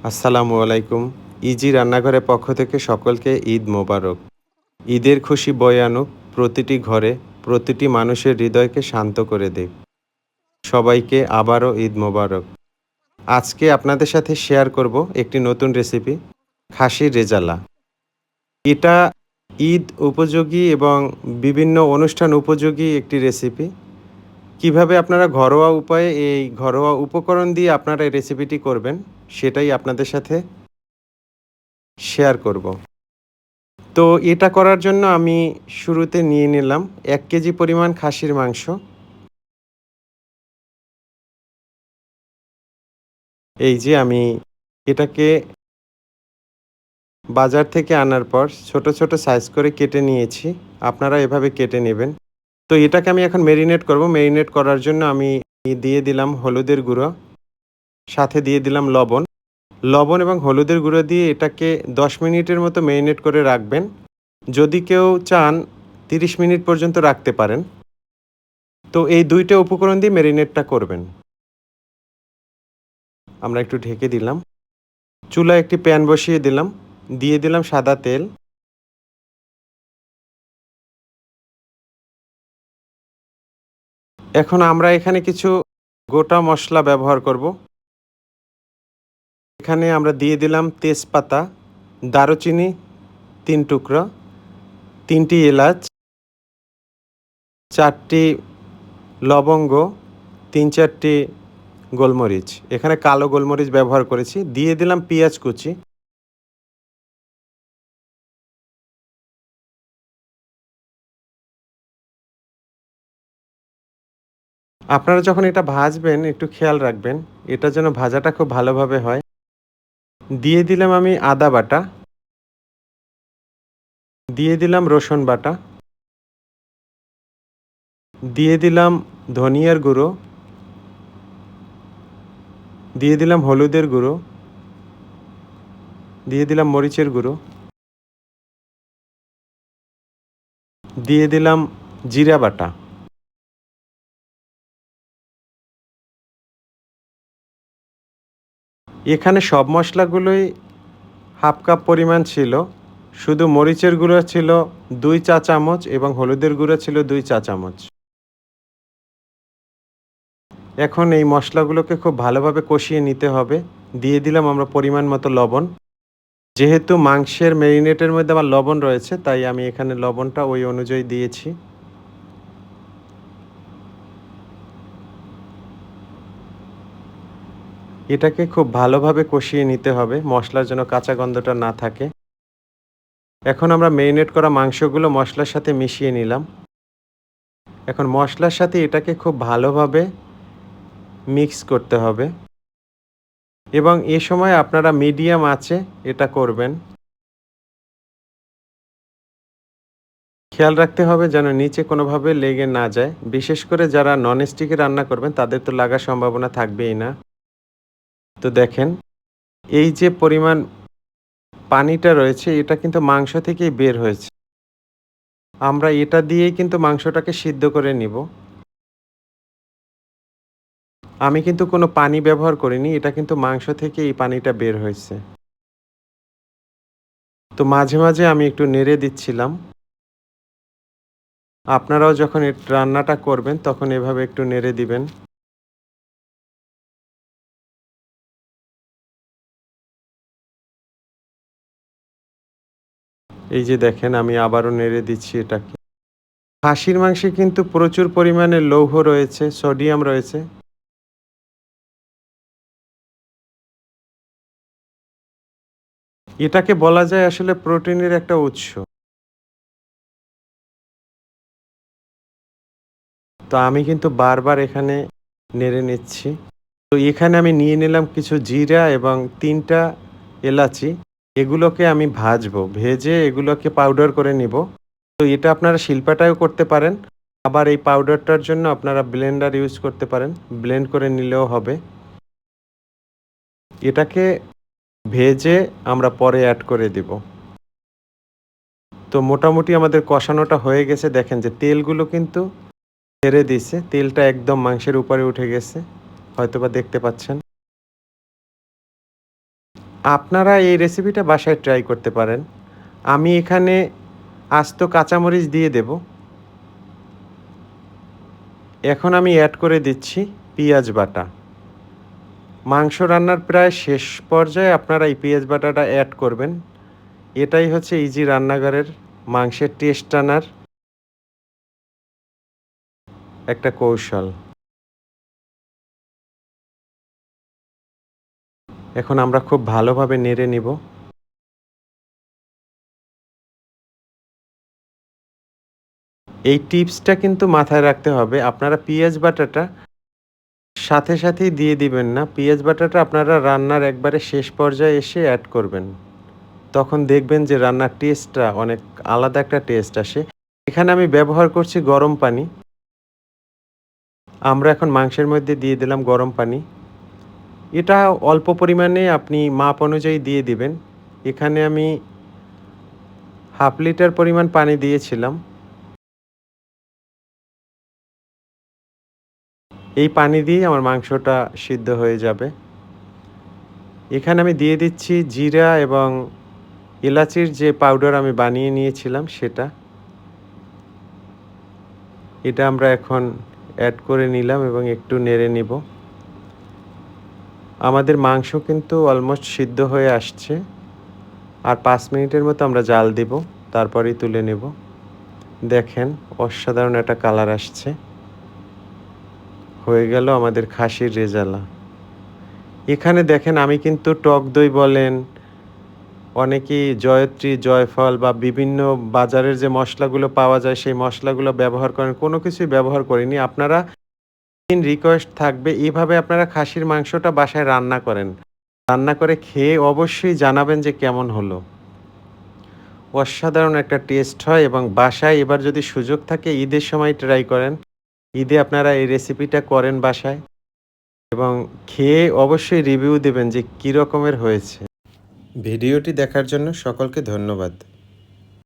আসসালামু আলাইকুম। ইজি রান্নাঘরের পক্ষ থেকে সকলকে ঈদ মোবারক। ঈদের খুশি বয়ে আনুক প্রতিটি ঘরে, প্রতিটি মানুষের হৃদয়কে শান্ত করে দিক। সবাইকে আবারও ঈদ মোবারক। আজকে আপনাদের সাথে শেয়ার করব একটি নতুন রেসিপি, খাসির রেজালা। এটা ঈদ উপযোগী এবং বিভিন্ন অনুষ্ঠান উপযোগী একটি রেসিপি। কিভাবে আপনারা ঘরোয়া উপায়ে এই ঘরোয়া উপকরণ দিয়ে আপনারা এই রেসিপিটি করবেন, সেটাই আপনাদের সাথে শেয়ার করব। তো এটা করার জন্য আমি শুরুতে নিয়ে নিলাম ১ কেজি পরিমাণ খাসির মাংস। এই যে আমি এটাকে বাজার থেকে আনার পর ছোট, ছোট সাইজ করে কেটে নিয়েছি। আপনারা এভাবে কেটে নেবেন। তো এটাকে আমি এখন মেরিনেট করব। মেরিনেট করার জন্য আমি দিয়ে দিলাম হলুদের গুঁড়ো, সাথে দিয়ে দিলাম লবণ। লবণ এবং হলুদের গুঁড়ো দিয়ে এটাকে ১০ মিনিটের মতো মেরিনেট করে রাখবেন। যদি কেউ চান ৩০ মিনিট পর্যন্ত রাখতে পারেন। তো এই ২ টা উপকরণ দিয়ে মেরিনেটটা করবেন। আমরা একটু ঢেকে দিলাম। চুলায় একটি প্যান বসিয়ে দিলাম। দিয়ে দিলাম সাদা তেল। এখন আমরা এখানে কিছু গোটা মসলা ব্যবহার করব। এখানে আমরা দিয়ে দিলাম তেজপাতা, দারুচিনি ৩ টুকরা, ৩ টি এলাচ, ৪ টি লবঙ্গ, ৩-৪ টি গোলমরিচ। এখানে কালো গোলমরিচ ব্যবহার করেছি। দিয়ে দিলাম পেঁয়াজ কুচি। আপনারা যখন এটা ভাজবেন একটু খেয়াল রাখবেন, এটা যেন ভাজাটা খুব ভালোভাবে হয়। দিয়ে দিলাম আমি আদা বাটা, দিয়ে দিলাম রসুন বাটা, দিয়ে দিলাম ধনিয়ার গুঁড়ো, দিয়ে দিলাম হলুদের গুঁড়ো, দিয়ে দিলাম মরিচের গুঁড়ো, দিয়ে দিলাম জিরা বাটা। এখানে সব মশলাগুলোই হাফ কাপ পরিমাণ ছিল। শুধু মরিচের গুঁড়ো ছিল ২ চা চামচ এবং হলুদের গুঁড়ো ছিল ২ চা চামচ। এখন এই মশলাগুলোকে খুব ভালোভাবে কষিয়ে নিতে হবে। দিয়ে দিলাম আমরা পরিমাণ মতো লবণ। যেহেতু মাংসের মেরিনেটের মধ্যে আমার লবণ রয়েছে, তাই আমি এখানে লবণটা ওই অনুযায়ী দিয়েছি। এটাকে খুব ভালোভাবে কষিয়ে নিতে হবে, মসলার যেন কাঁচা গন্ধটা না থাকে। এখন আমরা মেরিনেট করা মাংসগুলো মসলার সাথে মিশিয়ে নিলাম। এখন মসলার সাথে এটাকে খুব ভালোভাবে মিক্স করতে হবে এবং এ সময় আপনারা মিডিয়াম আঁচে এটা করবেন। খেয়াল রাখতে হবে যেন নিচে কোনোভাবে লেগে না যায়। বিশেষ করে যারা ননস্টিকে রান্না করবেন তাদের তো লাগার সম্ভাবনা থাকবেই না। তো দেখেন, এই যে পরিমাণ পানিটা রয়েছে এটা কিন্তু মাংস থেকেই বের হয়েছে। আমরা এটা দিয়েই কিন্তু মাংসটাকে সিদ্ধ করে নিব। আমি কিন্তু কোনো পানি ব্যবহার করিনি। এটা কিন্তু মাংস থেকে এই পানিটা বের হয়েছে। তো মাঝে, মাঝে আমি একটু নেড়ে দিচ্ছিলাম। আপনারাও যখন রান্নাটা করবেন তখন এভাবে একটু নেড়ে দিবেন। এই যে দেখেন আমি আবারও নেড়ে দিচ্ছি এটাকে। খাসির মাংসে কিন্তু প্রচুর পরিমাণে লৌহ রয়েছে, সোডিয়াম রয়েছে। এটাকে বলা যায় আসলে প্রোটিনের একটা উৎস। তো আমি কিন্তু বারবার এখানে নেড়ে নিচ্ছি। তো এখানে আমি নিয়ে নিলাম কিছু জিরা এবং ৩ টা এলাচি। এগুলোকে আমি ভাজবো। ভেজে এগুলোকে পাউডার করে নিব। তো এটা আপনারা শিলপাটায়ও করতে পারেন। আবার এই পাউডারটার জন্য আপনারা ব্লেন্ডার ইউজ করতে পারেন। ব্লেন্ড করে নিলেও হবে। এটাকে ভেজে আমরা পরে এড করে দিব। তো মোটামুটি আমাদের কষানোটা হয়ে গেছে। দেখেন যে তেলগুলো কিন্তু ছেড়ে দিছে। তেলটা একদম মাংসের উপরে উঠে গেছে। হয়তোবা দেখতে পাচ্ছেন। আপনারা এই রেসিপিটা বাসায় ট্রাই করতে পারেন। আমি এখানে আস্ত কাঁচামরিচ দিয়ে দেব। এখন আমি অ্যাড করে দিচ্ছি পেঁয়াজ বাটা। মাংস রান্নার প্রায় শেষ পর্যায়ে আপনারা এই পেঁয়াজ বাটাটা অ্যাড করবেন। এটাই হচ্ছে ইজি রান্নাঘরের মাংসের টেস্ট আনার একটা কৌশল। এখন আমরা খুব ভালোভাবে নেড়ে নিব। এই টিপসটা কিন্তু মাথায় রাখতে হবে। আপনারা পেঁয়াজ বাটাটা সাথে সাথেই দিয়ে দিবেন না। পেঁয়াজ বাটাটা আপনারা রান্নার একবারে শেষ পর্যায়ে এসে অ্যাড করবেন। তখন দেখবেন যে রান্নার টেস্টটা অনেক আলাদা একটা টেস্ট আসে। এখানে আমি ব্যবহার করছি গরম পানি। আমরা এখন মাংসের মধ্যে দিয়ে দিলাম গরম পানি। এটা অল্প পরিমাণে আপনি মাপ অনুযায়ী দিয়ে দিবেন। এখানে আমি 1/2 লিটার পরিমাণ পানি দিয়েছিলাম। এই পানি দিয়েই আমার মাংসটা সিদ্ধ হয়ে যাবে। এখানে আমি দিয়ে দিচ্ছি জিরা এবং এলাচির যে পাউডার আমি বানিয়ে নিয়েছিলাম সেটা। এটা আমরা এখন অ্যাড করে নিলাম এবং একটু নেড়ে নিব। আমাদের মাংস কিন্তু অলমোস্ট সিদ্ধ হয়ে আসছে। আর 5 মিনিটের মতো আমরা জাল দিব, তারপরেই তুলে নেব। দেখেন অসাধারণ একটা কালার আসছে। হয়ে গেল আমাদের খাসির রেজালা। এখানে দেখেন আমি কিন্তু টক দই বলেন, অনেকেই জয়ত্রী, জয়ফল বা বিভিন্ন বাজারের যে মসলাগুলো পাওয়া যায় সেই মসলাগুলো ব্যবহার করেন। কোনো কিছুই ব্যবহার করিনি। আপনারা রিকোয়েস্ট থাকবে এভাবে আপনারা খাসির মাংসটা বাসায় রান্না করেন। রান্না করে খেয়ে অবশ্যই জানাবেন যে কেমন হলো। অসাধারণ একটা টেস্ট হয় এবং বাসায় এবার যদি সুযোগ থাকে ঈদের সময় ট্রাই করেন। ঈদে আপনারা এই রেসিপিটা করেন বাসায় এবং খেয়ে অবশ্যই রিভিউ দেবেন যে কী রকমের হয়েছে। ভিডিওটি দেখার জন্য সকলকে ধন্যবাদ।